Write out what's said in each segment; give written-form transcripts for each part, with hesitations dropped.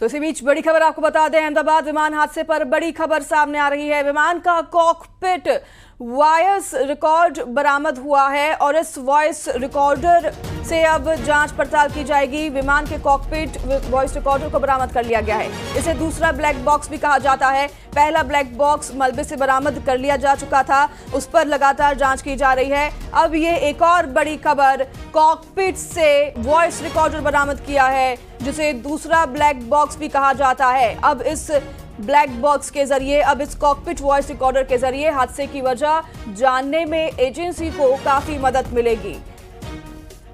तो इसी बीच बड़ी खबर आपको बता दें, अहमदाबाद विमान हादसे पर बड़ी खबर सामने आ रही है। विमान का कॉकपिट वॉइस रिकॉर्ड बरामद हुआ है और इस वॉइस रिकॉर्डर से अब जांच पड़ताल की जाएगी। विमान के कॉकपिट वॉइस रिकॉर्डर को बरामद कर लिया गया है। इसे दूसरा ब्लैक बॉक्स भी कहा जाता है। पहला ब्लैक बॉक्स मलबे से बरामद कर लिया जा चुका था, उस पर लगातार जांच की जा रही है। अब ये एक और बड़ी खबर, कॉकपिट से वॉइस रिकॉर्डर बरामद किया है, जिसे दूसरा ब्लैक बॉक्स भी कहा जाता है। अब इस ब्लैक बॉक्स के जरिए, अब इस कॉकपिट वॉइस रिकॉर्डर के जरिए हादसे की वजह जानने में एजेंसी को काफी मदद मिलेगी।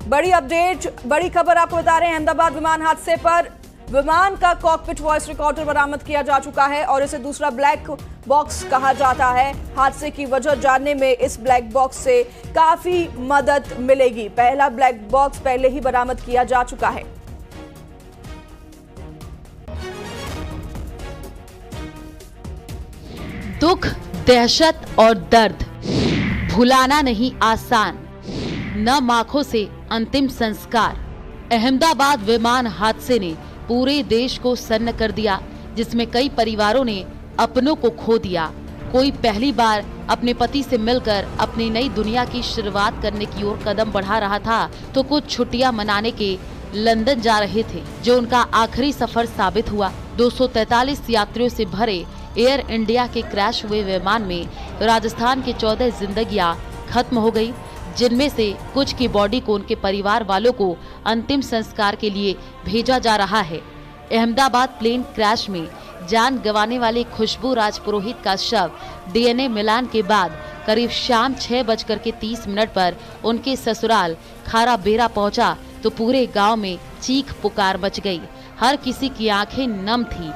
बड़ी अपडेट, बड़ी खबर आपको बता रहे हैं। अहमदाबाद विमान हादसे पर विमान का कॉकपिट वॉइस रिकॉर्डर बरामद किया जा चुका है और इसे दूसरा ब्लैक बॉक्स कहा जाता है। हादसे की वजह जानने में इस ब्लैक बॉक्स से काफी मदद मिलेगी। पहला ब्लैक बॉक्स पहले ही बरामद किया जा चुका है। दुख, दहशत और दर्द भुलाना नहीं आसान, न आंखों से अंतिम संस्कार। अहमदाबाद विमान हादसे ने पूरे देश को सन्न कर दिया, जिसमें कई परिवारों ने अपनों को खो दिया। कोई पहली बार अपने पति से मिलकर अपनी नई दुनिया की शुरुआत करने की ओर कदम बढ़ा रहा था, तो कुछ छुट्टियां मनाने के लंदन जा रहे थे, जो उनका आखिरी सफर साबित हुआ। 243 यात्रियों से भरे एयर इंडिया के क्रैश हुए विमान में राजस्थान की 14 जिंदगियां खत्म हो गई, जिनमें से कुछ की बॉडी को उनके परिवार वालों को अंतिम संस्कार के लिए भेजा जा रहा है। अहमदाबाद प्लेन क्रैश में जान गंवाने वाली खुशबू राजपुरोहित का शव डीएनए मिलान के बाद करीब शाम 6:30 पर उनके ससुराल खाराबेरा पहुंचा, तो पूरे गांव में चीख पुकार मच गई। हर किसी की आंखें नम थी।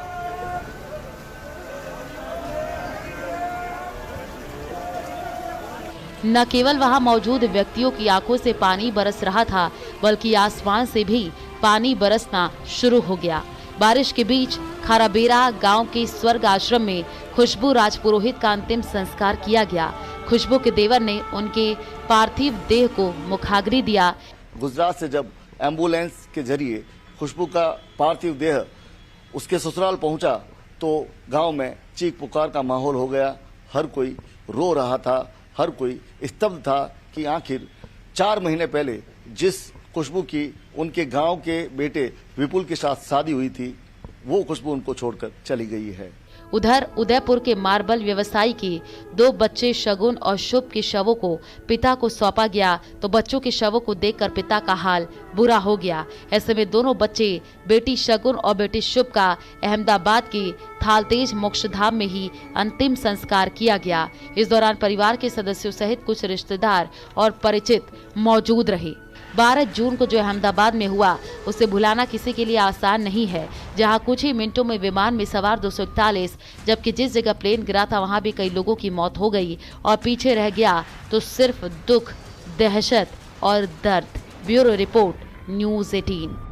न केवल वहां मौजूद व्यक्तियों की आंखों से पानी बरस रहा था, बल्कि आसमान से भी पानी बरसना शुरू हो गया। बारिश के बीच खाराबेरा गांव के स्वर्ग आश्रम में खुशबू राजपुरोहित का अंतिम संस्कार किया गया। खुशबू के देवर ने उनके पार्थिव देह को मुखाग्नि दिया। गुजरात से जब एम्बुलेंस के जरिए खुशबू का पार्थिव देह उसके ससुराल पहुंचा, तो गांव में चीख पुकार का माहौल हो गया। हर कोई रो रहा था, हर कोई स्तब्ध था कि आखिर 4 महीने पहले जिस खुशबू की उनके गांव के बेटे विपुल के साथ शादी हुई थी, वो खुशबू उनको छोड़कर चली गई है। उधर उदयपुर के मार्बल व्यवसायी के 2 बच्चे शगुन और शुभ के शवों को पिता को सौंपा गया, तो बच्चों के शवों को देखकर पिता का हाल बुरा हो गया। ऐसे में दोनों बच्चे, बेटी शगुन और बेटी शुभ का अहमदाबाद के थालतेज मोक्षधाम में ही अंतिम संस्कार किया गया। इस दौरान परिवार के सदस्यों सहित कुछ रिश्तेदार और परिचित मौजूद रहे। 12 जून को जो अहमदाबाद में हुआ, उसे भुलाना किसी के लिए आसान नहीं है, जहां कुछ ही मिनटों में विमान में सवार 241, जबकि जिस जगह प्लेन गिरा था वहां भी कई लोगों की मौत हो गई और पीछे रह गया तो सिर्फ दुख, दहशत और दर्द। Bureau report, news 18।